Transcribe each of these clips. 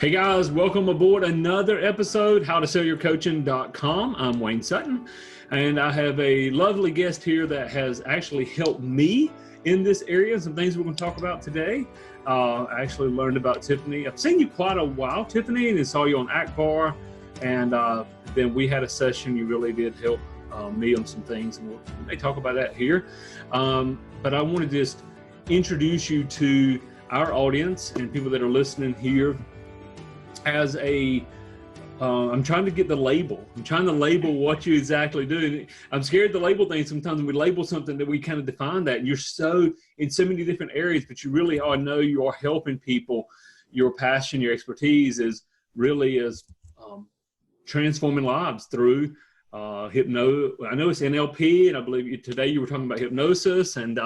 Hey guys, welcome aboard another episode, howtosellyourcoaching.com. I'm Wayne Sutton, and I have a lovely guest here that has actually helped me in this area. Some things we're going to talk about today. I actually learned about Tiffany. I've seen you quite a while, Tiffany, and I saw you on Akbar, and then we had a session. You really did help me on some things, and we may talk about that here. But I want to just introduce you to our audience and people that are listening here as I'm trying to get the label. I'm trying to label what you exactly do. I'm scared to label things sometimes. When we label something that we kind of define that. And you're so in so many different areas, but you really are, know you are helping people. Your passion, your expertise is transforming lives through I know it's NLP, and I believe today you were talking about hypnosis and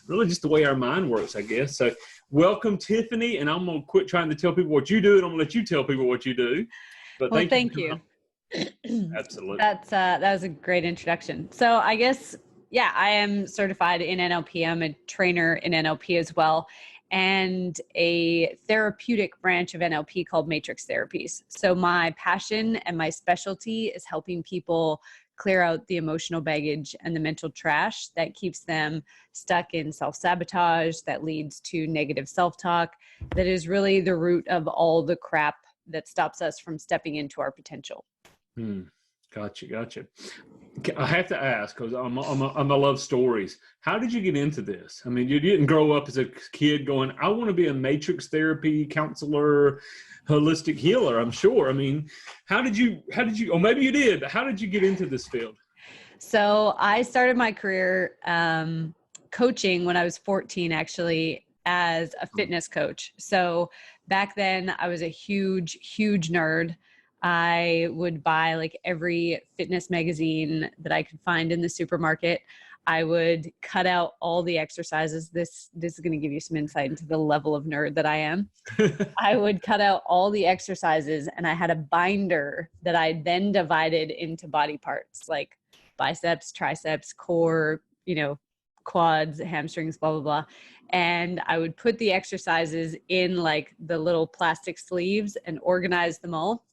really just the way our mind works, I guess. So welcome, Tiffany, and I'm going to quit trying to tell people what you do, and I'm going to let you tell people what you do. But thank you. Absolutely. That was a great introduction. So I guess, I am certified in NLP. I'm a trainer in NLP as well, and a therapeutic branch of NLP called matrix therapies. So my passion and my specialty is helping people clear out the emotional baggage and the mental trash that keeps them stuck in self-sabotage, that leads to negative self-talk, that is really the root of all the crap that stops us from stepping into our potential. Gotcha. I have to ask, because I love stories. How did you get into this? I mean, you didn't grow up as a kid going, I want to be a matrix therapy counselor, holistic healer, I'm sure. I mean, how did you, or maybe you did, but how did you get into this field? So I started my career coaching when I was 14, actually, as a fitness coach. So back then I was a huge nerd. I would buy like every fitness magazine that I could find in the supermarket. I would cut out all the exercises. This is going to give you some insight into the level of nerd that I am. I would cut out all the exercises, and I had a binder that I then divided into body parts like biceps, triceps, core, quads, hamstrings, blah, blah, blah. And I would put the exercises in like the little plastic sleeves and organize them all,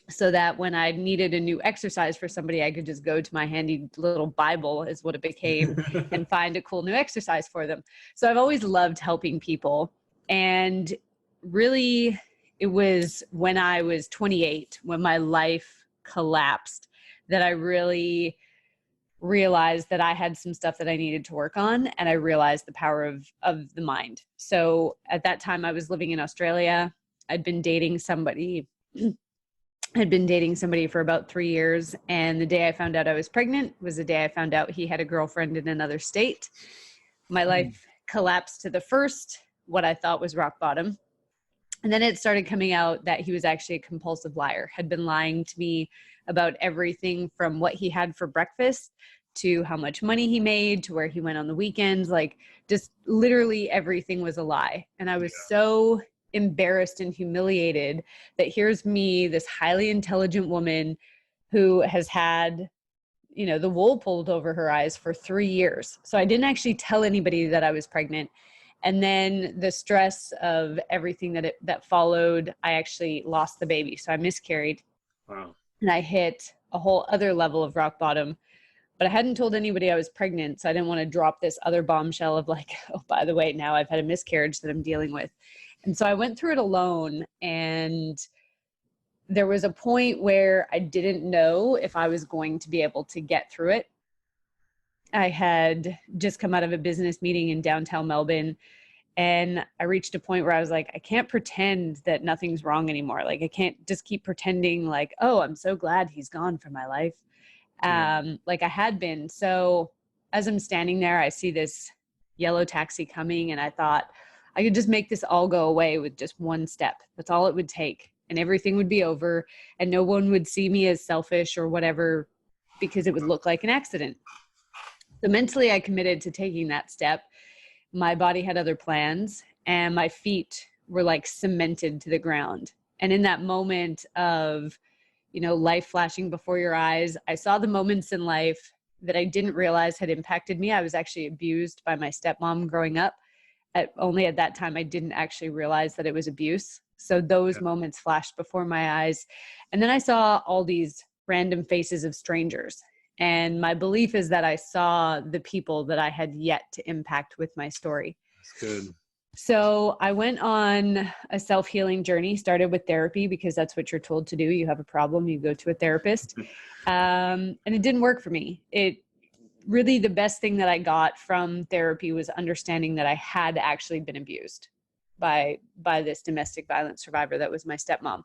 so that when I needed a new exercise for somebody, I could just go to my handy little Bible, is what it became, and find a cool new exercise for them. So I've always loved helping people. And really, it was when I was 28, when my life collapsed, that I really realized that I had some stuff that I needed to work on. And I realized the power of the mind. So at that time I was living in Australia. I'd been dating somebody for about 3 years. And the day I found out I was pregnant was the day I found out he had a girlfriend in another state. My life collapsed to the first, what I thought was rock bottom. And then it started coming out that he was actually a compulsive liar, had been lying to me about everything from what he had for breakfast to how much money he made to where he went on the weekends. Like, just literally everything was a lie. And I was so embarrassed and humiliated that here's me, this highly intelligent woman who has had, the wool pulled over her eyes for 3 years. So I didn't actually tell anybody that I was pregnant. And then the stress of everything that followed, I actually lost the baby. So I miscarried. Wow. And I hit a whole other level of rock bottom. But I hadn't told anybody I was pregnant, so I didn't want to drop this other bombshell of like, oh, by the way, now I've had a miscarriage that I'm dealing with. And so I went through it alone, and there was a point where I didn't know if I was going to be able to get through it. I had just come out of a business meeting in downtown Melbourne, and I reached a point where I was like, I can't pretend that nothing's wrong anymore. Like, I can't just keep pretending like, oh, I'm so glad he's gone from my life. Like I had been. So as I'm standing there, I see this yellow taxi coming, and I thought I could just make this all go away with just one step. That's all it would take, and everything would be over, and no one would see me as selfish or whatever, because it would look like an accident. So mentally, I committed to taking that step. My body had other plans, and my feet were like cemented to the ground. And in that moment of, life flashing before your eyes, I saw the moments in life that I didn't realize had impacted me. I was actually abused by my stepmom growing up. Only at that time, I didn't actually realize that it was abuse. So those moments flashed before my eyes. And then I saw all these random faces of strangers. And my belief is that I saw the people that I had yet to impact with my story. That's good. So I went on a self-healing journey, started with therapy because that's what you're told to do. You have a problem, you go to a therapist. And it didn't work for me. It really, the best thing that I got from therapy was understanding that I had actually been abused by this domestic violence survivor that was my stepmom.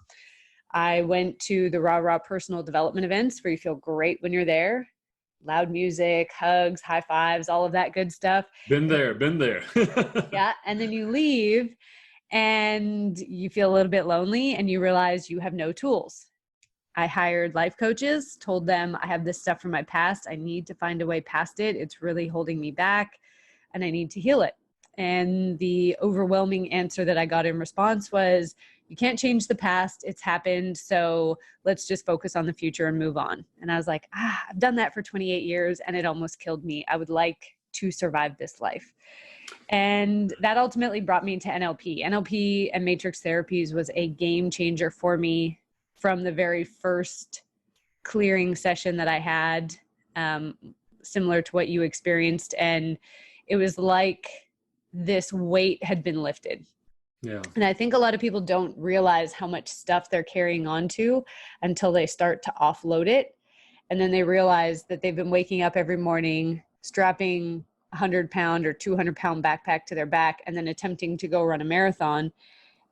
I went to the rah-rah personal development events where you feel great when you're there. Loud music, hugs, high fives, all of that good stuff. Been there. Yeah. And then you leave and you feel a little bit lonely and you realize you have no tools. I hired life coaches, told them I have this stuff from my past. I need to find a way past it. It's really holding me back and I need to heal it. And the overwhelming answer that I got in response was, you can't change the past. It's happened. So let's just focus on the future and move on. And I was like, I've done that for 28 years and it almost killed me. I would like to survive this life. And that ultimately brought me to NLP. NLP and matrix therapies was a game changer for me from the very first clearing session that I had, similar to what you experienced. And it was like this weight had been lifted. Yeah. And I think a lot of people don't realize how much stuff they're carrying on to until they start to offload it. And then they realize that they've been waking up every morning, strapping 100-pound or 200-pound backpack to their back, and then attempting to go run a marathon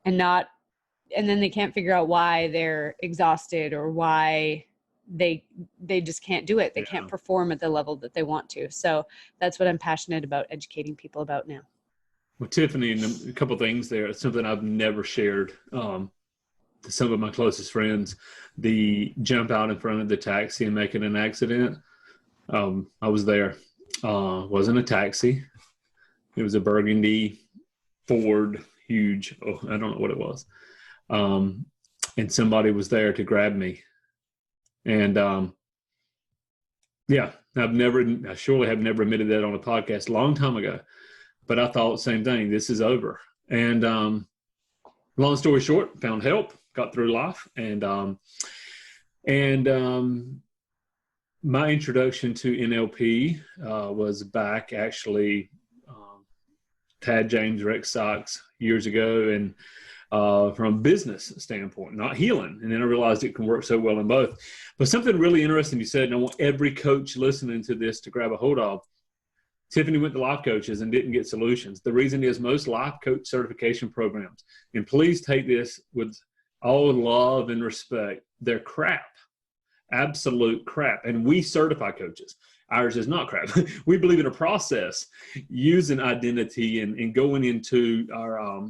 and then they can't figure out why they're exhausted or why they just can't do it. They can't perform at the level that they want to. So that's what I'm passionate about educating people about now. Well, Tiffany, and a couple of things there. It's something I've never shared to some of my closest friends. The jump out in front of the taxi and making an accident. I was there. Wasn't a taxi. It was a burgundy Ford, huge. Oh, I don't know what it was. And somebody was there to grab me. And I surely have never admitted that on a podcast a long time ago. But I thought same thing. This is over. And long story short, found help, got through life, and my introduction to NLP was back actually Tad James Rex Sykes years ago, and from a business standpoint, not healing. And then I realized it can work so well in both. But something really interesting you said, and I want every coach listening to this to grab a hold of. Tiffany went to life coaches and didn't get solutions. The reason is most life coach certification programs, and please take this with all love and respect, they're crap, absolute crap. And we certify coaches. Ours is not crap. We believe in a process, using identity and going into our,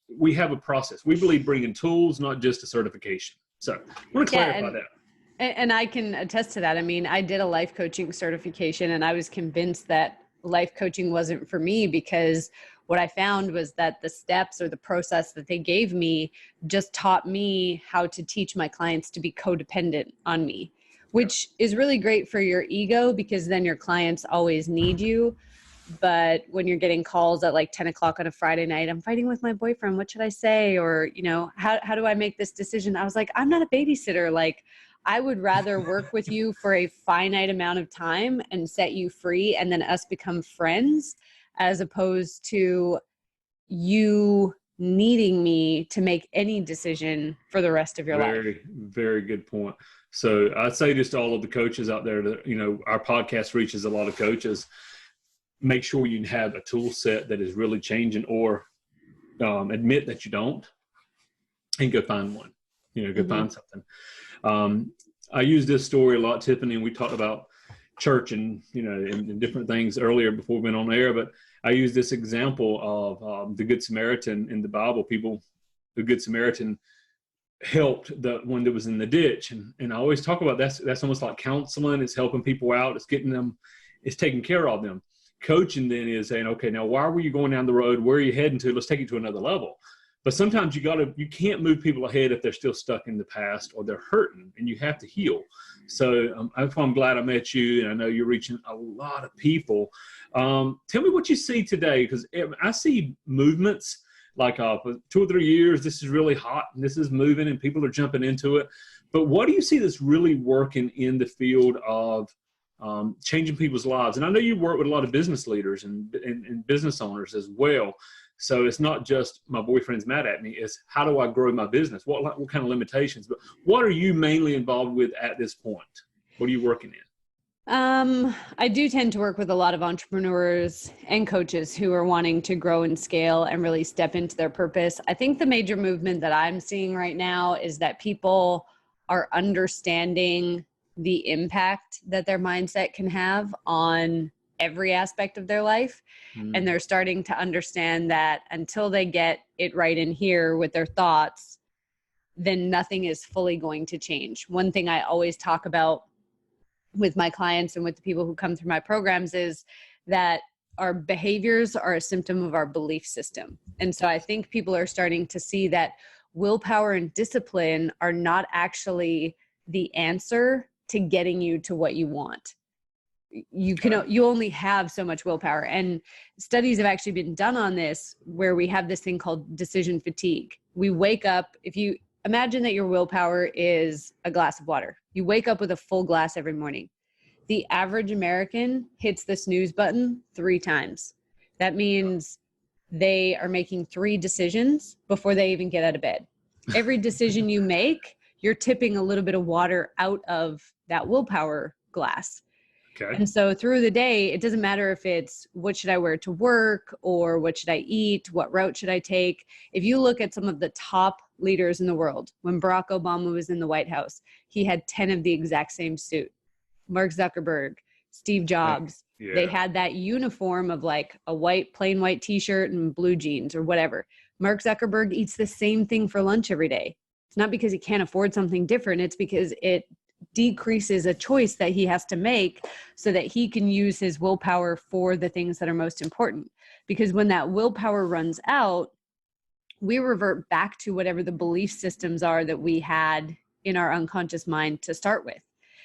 we have a process. We believe bringing tools, not just a certification. So I want to clarify that. And I can attest to that. I mean, I did a life coaching certification and I was convinced that life coaching wasn't for me because what I found was that the steps or the process that they gave me just taught me how to teach my clients to be codependent on me, which is really great for your ego because then your clients always need you. But when you're getting calls at like 10 o'clock on a Friday night, I'm fighting with my boyfriend, what should I say? Or, how do I make this decision? I was like, I'm not a babysitter. Like, I would rather work with you for a finite amount of time and set you free and then us become friends as opposed to you needing me to make any decision for the rest of your life. Very, very good point. So I'd say just to all of the coaches out there that, our podcast reaches a lot of coaches. Make sure you have a tool set that is really changing or admit that you don't and go find one, find something. I use this story a lot, Tiffany, and we talked about church and, and different things earlier before we went on air, but I use this example of the Good Samaritan in the Bible. The Good Samaritan helped the one that was in the ditch. And I always talk about that's almost like counseling. It's helping people out. It's getting them, it's taking care of them. Coaching then is saying, okay, now why were you going down the road? Where are you heading to? Let's take it to another level. But sometimes you can't move people ahead if they're still stuck in the past or they're hurting, and you have to heal. So that's why I'm glad I met you, and I know you're reaching a lot of people. Tell me what you see today, because I see movements like for 2 or 3 years, this is really hot and this is moving and people are jumping into it. But what do you see that's really working in the field of changing people's lives? And I know you work with a lot of business leaders and business owners as well. So it's not just my boyfriend's mad at me. It's how do I grow my business? What kind of limitations? But what are you mainly involved with at this point? What are you working in? I do tend to work with a lot of entrepreneurs and coaches who are wanting to grow and scale and really step into their purpose. I think the major movement that I'm seeing right now is that people are understanding the impact that their mindset can have on every aspect of their life. And they're starting to understand that until they get it right in here with their thoughts, then nothing is fully going to change. One thing I always talk about with my clients and with the people who come through my programs is that our behaviors are a symptom of our belief system. And so I think people are starting to see that willpower and discipline are not actually the answer to getting you to what you want. You only have so much willpower, and studies have actually been done on this where we have this thing called decision fatigue. We wake up, if you imagine that your willpower is a glass of water, you wake up with a full glass every morning. The average American hits the snooze button 3 times. That means they are making 3 decisions before they even get out of bed. Every decision you make, you're tipping a little bit of water out of that willpower glass. Okay. And so through the day, it doesn't matter if it's what should I wear to work or what should I eat, what route should I take. If you look at some of the top leaders in the world, when Barack Obama was in the White House, he had 10 of the exact same suit. Mark Zuckerberg, Steve Jobs, they had that uniform of like a plain white t-shirt and blue jeans or whatever. Mark Zuckerberg eats the same thing for lunch every day. It's not because he can't afford something different. It's because it decreases a choice that he has to make so that he can use his willpower for the things that are most important. Because when that willpower runs out, we revert back to whatever the belief systems are that we had in our unconscious mind to start with.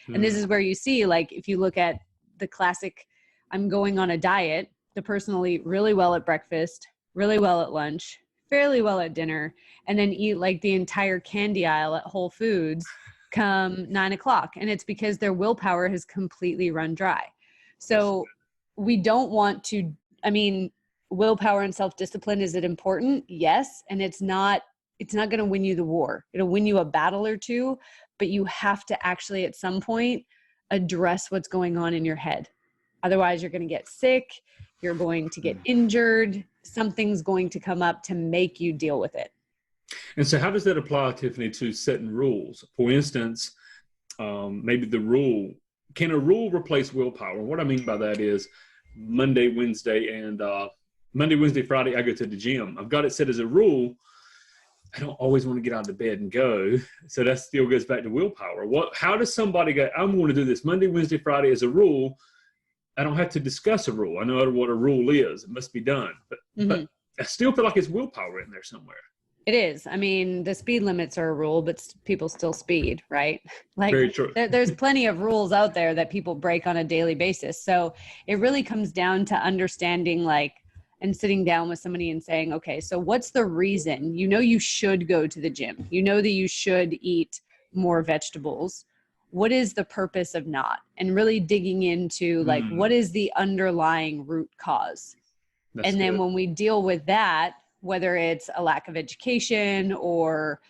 And this is where you see, like, if you look at the classic, I'm going on a diet, the person will eat really well at breakfast, really well at lunch, fairly well at dinner, and then eat like the entire candy aisle at Whole Foods come 9 o'clock. And it's because their willpower has completely run dry. So we don't want to, willpower and self-discipline, is it important? Yes. And it's not going to win you the war. It'll win you a battle or two, but you have to actually at some point address what's going on in your head. Otherwise you're going to get sick. You're going to get injured. Something's going to come up to make you deal with it. And so how does that apply, Tiffany, to setting rules? For instance, maybe can a rule replace willpower? What I mean by that is Monday, Wednesday, Friday, I go to the gym. I've got it set as a rule. I don't always want to get out of the bed and go. So that still goes back to willpower. How does somebody go, I'm going to do this Monday, Wednesday, Friday as a rule? I don't have to discuss a rule. I know what a rule is. It must be done. But I still feel like it's willpower in there somewhere. It is. The speed limits are a rule, but people still speed, right? Like, very true. There's plenty of rules out there that people break on a daily basis. So it really comes down to understanding, and sitting down with somebody and saying, okay, so what's the reason? You should go to the gym. You know that you should eat more vegetables. What is the purpose of not? And really digging into what is the underlying root cause? That's and then good. When we deal with that, whether it's a lack of education or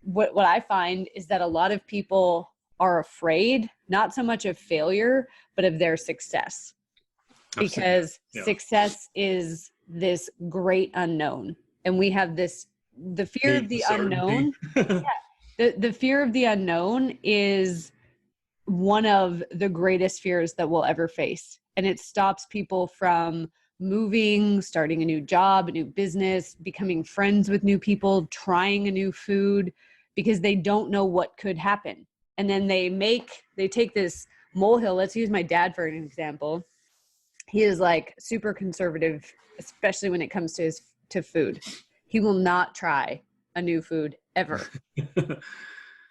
what I find is that a lot of people are afraid, not so much of failure, but of their success. Because success is this great unknown. And we have the fear of the unknown. The fear of the unknown is one of the greatest fears that we'll ever face. And it stops people from moving, starting a new job, a new business, becoming friends with new people, trying a new food, because they don't know what could happen. And then they take this molehill. Let's use my dad for an example. He is super conservative, especially when it comes to food. He will not try a new food ever.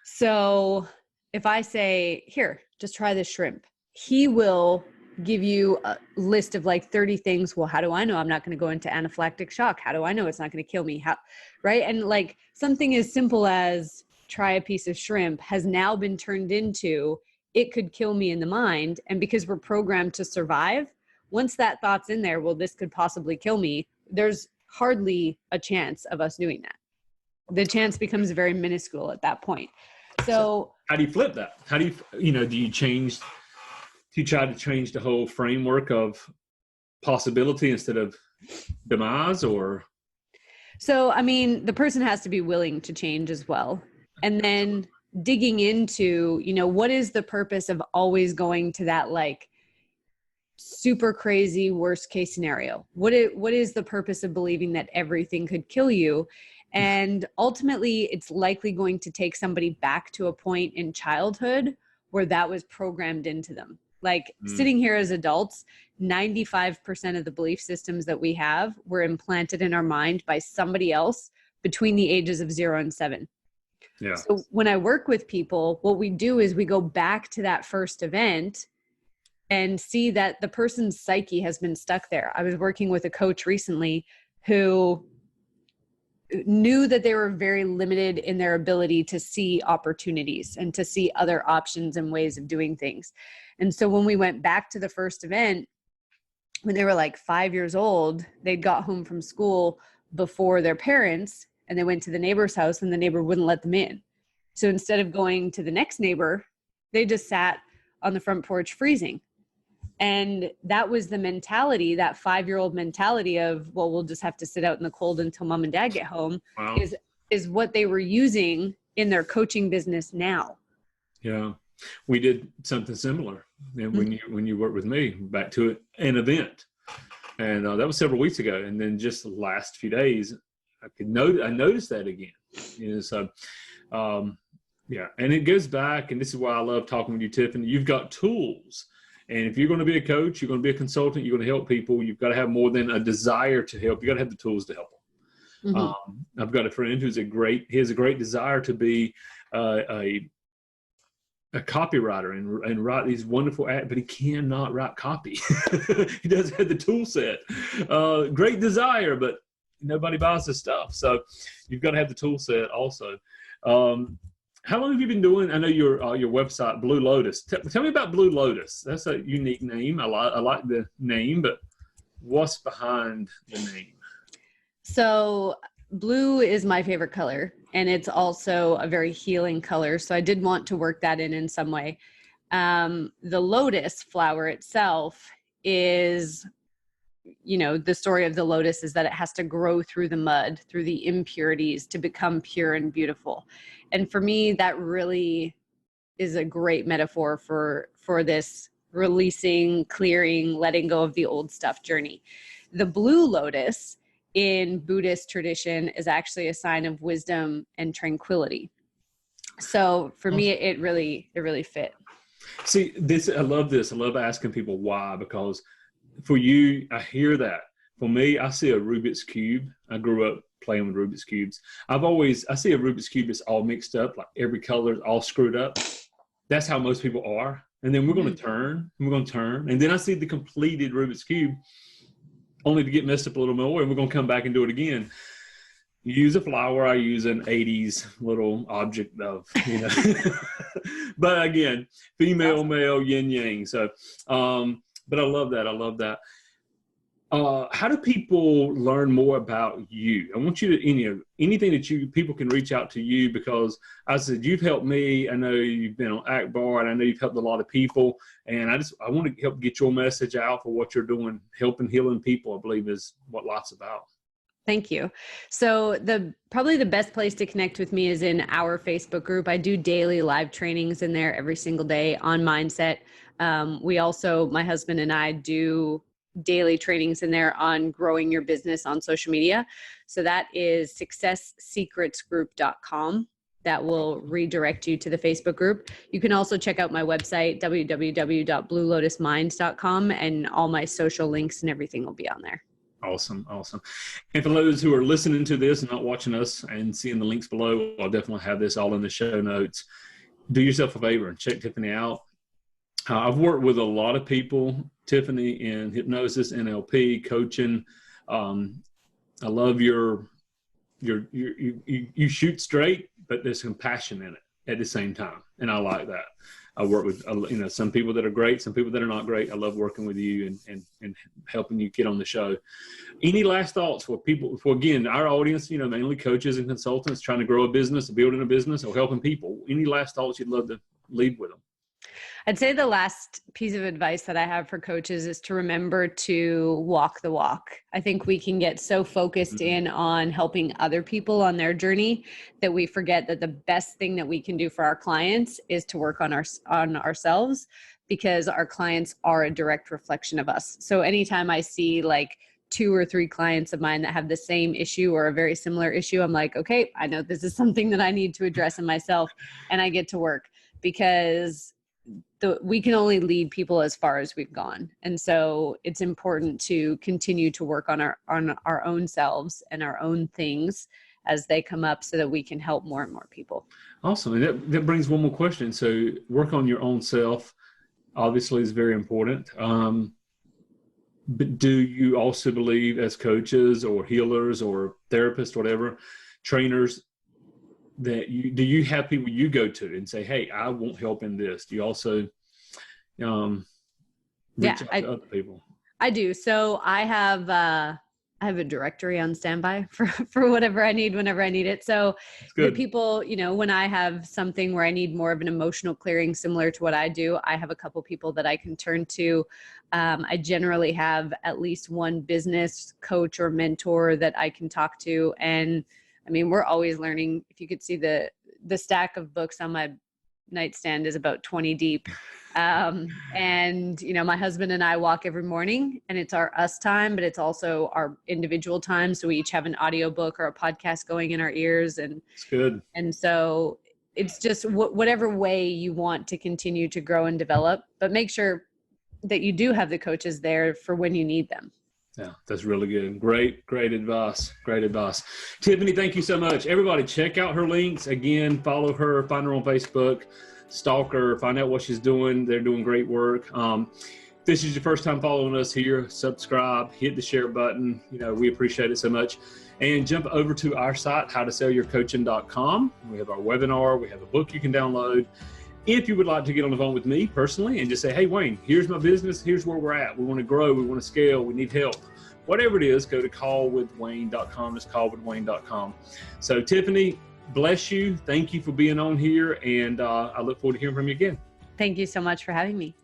So if I say, here, just try this shrimp, he will give you a list of like 30 things. Well, how do I know I'm not going to go into anaphylactic shock? How do I know it's not going to kill me? How, right? And like something as simple as try a piece of shrimp has now been turned into it could kill me in the mind. And because we're programmed to survive, once that thought's in there, well, this could possibly kill me, there's hardly a chance of us doing that. The chance becomes very minuscule at that point. So how do you flip that? How do you try to change the whole framework of possibility instead of demise, or? So, I mean, the person has to be willing to change as well. And then digging into, what is the purpose of always going to that like super crazy worst case scenario? What is the purpose of believing that everything could kill you? And ultimately, it's likely going to take somebody back to a point in childhood where that was programmed into them. Like sitting here as adults, 95% of the belief systems that we have were implanted in our mind by somebody else between the ages of 0 and 7. Yeah. So when I work with people, what we do is we go back to that first event and see that the person's psyche has been stuck there. I was working with a coach recently who knew that they were very limited in their ability to see opportunities and to see other options and ways of doing things. And so when we went back to the first event, when they were like 5 years old, they'd got home from school before their parents and they went to the neighbor's house and the neighbor wouldn't let them in. So instead of going to the next neighbor, they just sat on the front porch freezing. And that was the mentality, that 5-year-old mentality of, well, we'll just have to sit out in the cold until mom and dad get home. Wow. is what they were using in their coaching business now. Yeah. We did something similar when you worked with me back to an event. And that was several weeks ago. And then just the last few days, I noticed that again. So, yeah. And it goes back, and this is why I love talking with you, Tiffany. You've got tools. And if you're going to be a coach, you're going to be a consultant, you're going to help people, you've got to have more than a desire to help. You got to have the tools to help them. Mm-hmm. I've got a friend he has a great desire to be a copywriter and write these wonderful ads, but he cannot write copy. He doesn't have the tool set. Great desire, but nobody buys the stuff. So you've got to have the tool set also. How long have you been doing? I know your website, Blue Lotus. Tell me about Blue Lotus. That's a unique name. I like the name, but what's behind the name? So blue is my favorite color, and it's also a very healing color. So I did want to work that in some way. The lotus flower itself is, the story of the lotus is that it has to grow through the mud, through the impurities to become pure and beautiful. And for me, that really is a great metaphor for this releasing, clearing, letting go of the old stuff journey. The blue lotus in Buddhist tradition is actually a sign of wisdom and tranquility. So for me, it really fit. See, I love this. I love asking people why, because for you, I hear that. For me, I see a Rubik's Cube. I grew up playing with Rubik's Cubes. I see a Rubik's Cube that's all mixed up, like every color is all screwed up. That's how most people are. And then we're going to turn, and then I see the completed Rubik's Cube only to get messed up a little more, and we're going to come back and do it again. You use a flower, I use an 80s little object of, but again, female, male, yin, yang. So, but I love that. How do people learn more about you? I want you to, anything that people can reach out to you, because I said, you've helped me. I know you've been on Akbar, and I know you've helped a lot of people. And I want to help get your message out for what you're doing, helping, healing people, I believe is what life's about. Thank you. So probably the best place to connect with me is in our Facebook group. I do daily live trainings in there every single day on mindset. We also, my husband and I, do daily trainings in there on growing your business on social media. So that is successsecretsgroup.com. That will redirect you to the Facebook group. You can also check out my website, www.bluelotusminds.com, and all my social links and everything will be on there. Awesome. And for those who are listening to this and not watching us and seeing the links below, I'll definitely have this all in the show notes. Do yourself a favor and check Tiffany out. I've worked with a lot of people, Tiffany in hypnosis, NLP, coaching. I love you shoot straight, but there's some passion in it at the same time. And I like that. I work with, some people that are great, some people that are not great. I love working with you and helping you get on the show. Any last thoughts for people, for again, our audience, mainly coaches and consultants trying to grow a business, building a business, or helping people? Any last thoughts you'd love to leave with them? I'd say the last piece of advice that I have for coaches is to remember to walk the walk. I think we can get so focused in on helping other people on their journey that we forget that the best thing that we can do for our clients is to work on ourselves, because our clients are a direct reflection of us. So anytime I see like 2 or 3 clients of mine that have the same issue or a very similar issue, I'm like, okay, I know this is something that I need to address in myself, and I get to work, because we can only lead people as far as we've gone. And so it's important to continue to work on our own selves and our own things as they come up, so that we can help more and more people. Awesome. And that brings one more question. So work on your own self obviously is very important. But do you also believe, as coaches or healers or therapists, whatever, trainers, that do you have people you go to and say, hey, I want help in this? Do you also reach out to other people? I do. So I have a directory on standby for whatever I need, whenever I need it. So the people, when I have something where I need more of an emotional clearing similar to what I do, I have a couple people that I can turn to. I generally have at least one business coach or mentor that I can talk to. And I mean, we're always learning. If you could see the stack of books on my nightstand is about 20 deep. And, my husband and I walk every morning, and it's our us time, but it's also our individual time. So we each have an audiobook or a podcast going in our ears. And it's good. And so it's just whatever way you want to continue to grow and develop, but make sure that you do have the coaches there for when you need them. Yeah, that's really good. Great advice. Great advice. Tiffany, thank you so much. Everybody, check out her links. Again, follow her, find her on Facebook, stalk her, find out what she's doing. They're doing great work. If this is your first time following us here, subscribe, hit the share button. We appreciate it so much. And jump over to our site, howtosellyourcoaching.com. We have our webinar. We have a book you can download. If you would like to get on the phone with me personally and just say, hey, Wayne, here's my business. Here's where we're at. We want to grow. We want to scale. We need help. Whatever it is, go to callwithwayne.com. It's callwithwayne.com. So, Tiffany, bless you. Thank you for being on here. And I look forward to hearing from you again. Thank you so much for having me.